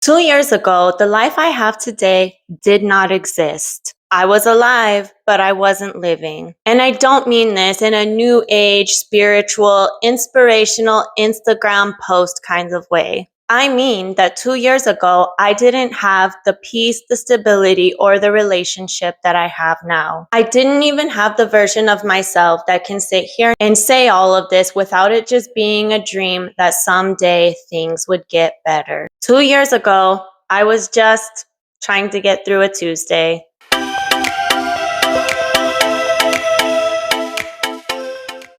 2 years ago, the life I have today did not exist. I was alive, but I wasn't living. And I don't mean this in a new age, spiritual, inspirational Instagram post kind of way. I mean that 2 years ago, I didn't have the peace, the stability, or the relationship that I have now. I didn't even have the version of myself that can sit here and say all of this without it just being a dream that someday things would get better. 2 years ago, I was just trying to get through a Tuesday.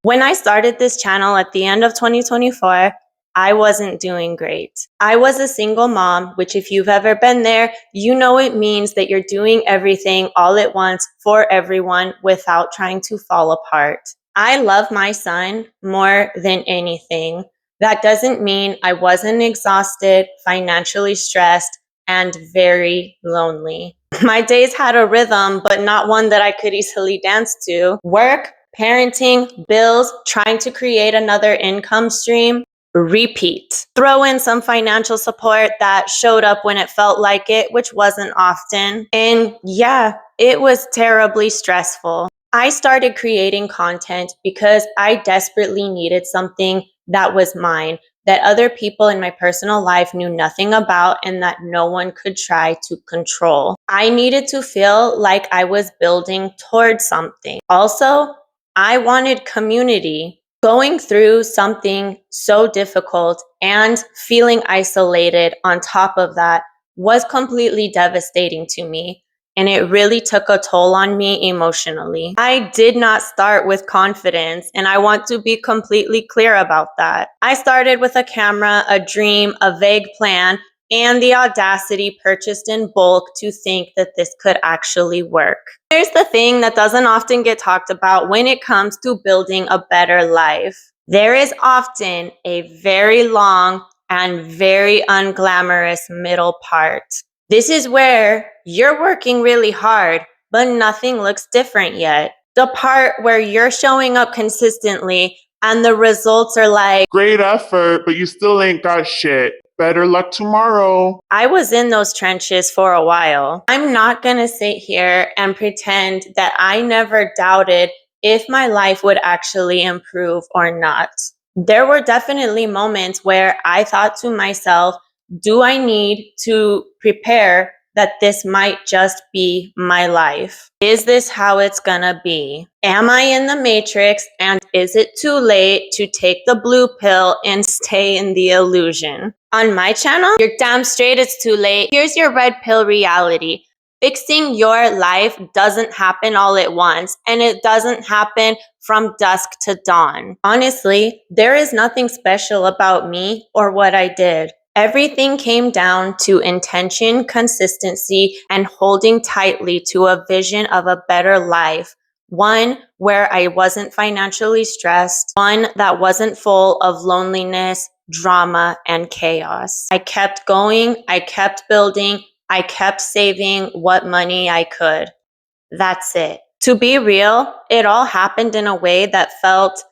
When I started this channel at the end of 2024, I wasn't doing great. I was a single mom, which if you've ever been there, you know it means that you're doing everything all at once for everyone without trying to fall apart. I love my son more than anything. That doesn't mean I wasn't exhausted, financially stressed, and very lonely. My days had a rhythm, but not one that I could easily dance to. Work, parenting, bills, trying to create another income stream, repeat. Throw in some financial support that showed up when it felt like it, which wasn't often. And yeah, it was terribly stressful. I started creating content because I desperately needed something that was mine, that other people in my personal life knew nothing about and that no one could try to control. I needed to feel like I was building towards something. Also, I wanted community. Going through something so difficult and feeling isolated on top of that was completely devastating to me. And it really took a toll on me emotionally. I did not start with confidence, and I want to be completely clear about that. I started with a camera, a dream, a vague plan, and the audacity purchased in bulk to think that this could actually work. Here's the thing that doesn't often get talked about when it comes to building a better life. There is often a very long and very unglamorous middle part. This is where you're working really hard, but nothing looks different yet. The part where you're showing up consistently and the results are like, great effort, but you still ain't got shit. Better luck tomorrow. I was in those trenches for a while. I'm not gonna sit here and pretend that I never doubted if my life would actually improve or not. There were definitely moments where I thought to myself, do I need to prepare that this might just be my life? Is this how it's gonna be? Am I in the matrix, and is it too late to take the blue pill and stay in the illusion? On my channel, you're damn straight it's too late. Here's your red pill reality. Fixing your life doesn't happen all at once, and it doesn't happen from dusk to dawn. Honestly, there is nothing special about me or what I did. Everything came down to intention, consistency, and holding tightly to a vision of a better life. One where I wasn't financially stressed, one that wasn't full of loneliness, drama, and chaos. I kept going, I kept building, I kept saving what money I could. That's it. To be real, it all happened in a way that felt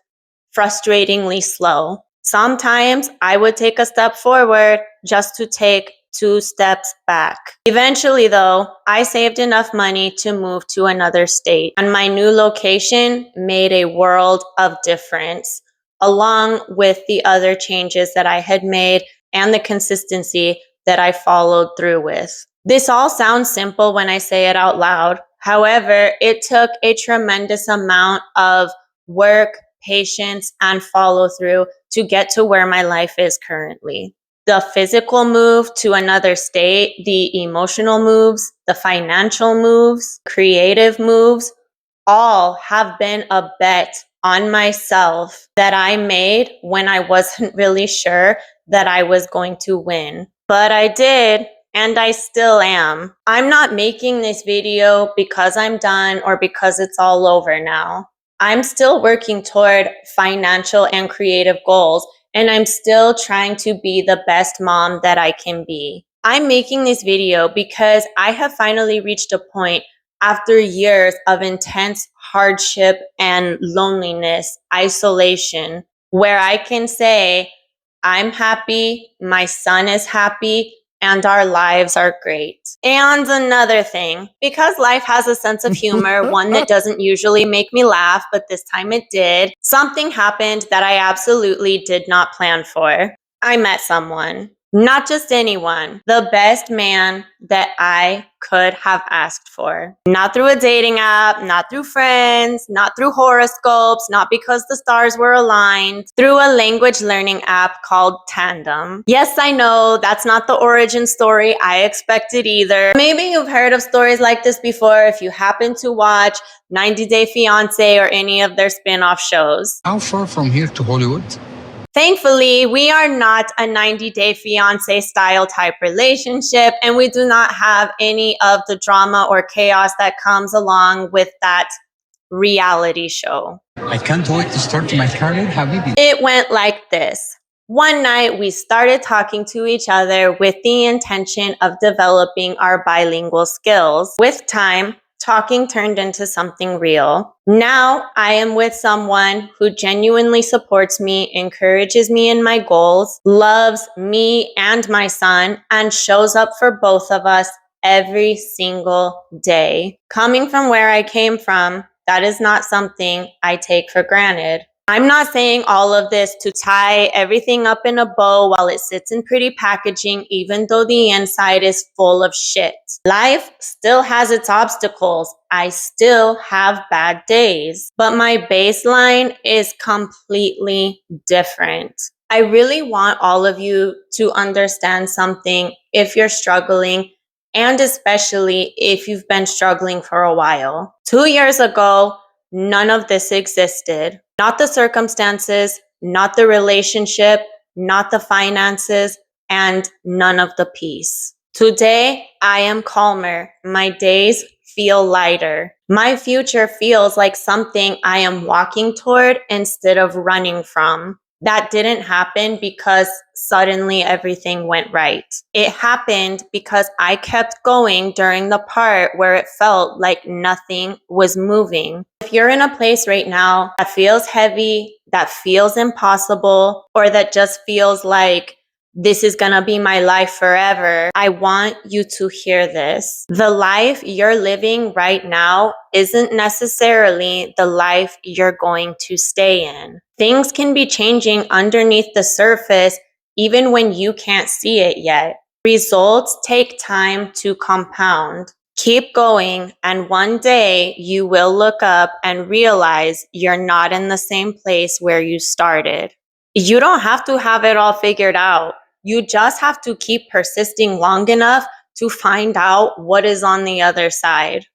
frustratingly slow. Sometimes I would take a step forward just to take 2 steps back. Eventually, though, I saved enough money to move to another state, and my new location made a world of difference, along with the other changes that I had made and the consistency that I followed through with. This all sounds simple when I say it out loud. However, it took a tremendous amount of work, patience, and follow through to get to where my life is currently. The physical move to another state, the emotional moves, the financial moves, creative moves, all have been a bet on myself that I made when I wasn't really sure that I was going to win. But I did, and I still am. I'm not making this video because I'm done or because it's all over now. I'm still working toward financial and creative goals, and I'm still trying to be the best mom that I can be. I'm making this video because I have finally reached a point after years of intense hardship and loneliness, isolation, where I can say, I'm happy, my son is happy, and our lives are great. And another thing, because life has a sense of humor, one that doesn't usually make me laugh, but this time it did, something happened that I absolutely did not plan for. I met someone. Not just anyone, the best man that I could have asked for. Not through a dating app, not through friends, not through horoscopes, not because the stars were aligned, through a language learning app called Tandem. Yes, I know that's not the origin story I expected either. Maybe you've heard of stories like this before if you happen to watch 90 Day Fiancé or any of their spin-off shows. How far from here to Hollywood? Thankfully, we are not a 90 Day Fiancé style type relationship, and we do not have any of the drama or chaos that comes along with that reality show. I can't wait to start my career, Habibi. It went like this. One night, we started talking to each other with the intention of developing our bilingual skills. With time, talking turned into something real. Now I am with someone who genuinely supports me, encourages me in my goals, loves me and my son, and shows up for both of us every single day. Coming from where I came from, that is not something I take for granted. I'm not saying all of this to tie everything up in a bow while it sits in pretty packaging, even though the inside is full of shit. Life still has its obstacles. I still have bad days, but my baseline is completely different. I really want all of you to understand something if you're struggling, and especially if you've been struggling for a while. 2 years ago, none of this existed. Not the circumstances, not the relationship, not the finances, and none of the peace. Today, I am calmer. My days feel lighter. My future feels like something I am walking toward instead of running from. That didn't happen because suddenly everything went right. It happened because I kept going during the part where it felt like nothing was moving. If you're in a place right now that feels heavy, that feels impossible, or that just feels like this is gonna be my life forever, I want you to hear this. The life you're living right now isn't necessarily the life you're going to stay in. Things can be changing underneath the surface even when you can't see it yet. Results take time to compound. Keep going, and one day you will look up and realize you're not in the same place where you started. You don't have to have it all figured out. You just have to keep persisting long enough to find out what is on the other side.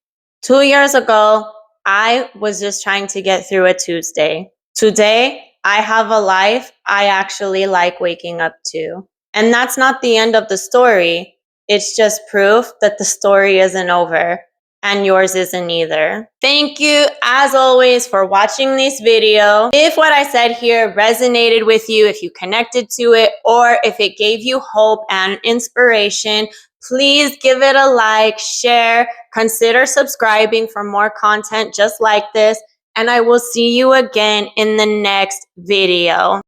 2 years ago, I was just trying to get through a Tuesday. Today, I have a life I actually like waking up to. And that's not the end of the story. It's just proof that the story isn't over. And yours isn't either. Thank you, as always, for watching this video. If what I said here resonated with you, if you connected to it, or if it gave you hope and inspiration, please give it a like, share, consider subscribing for more content just like this, and I will see you again in the next video.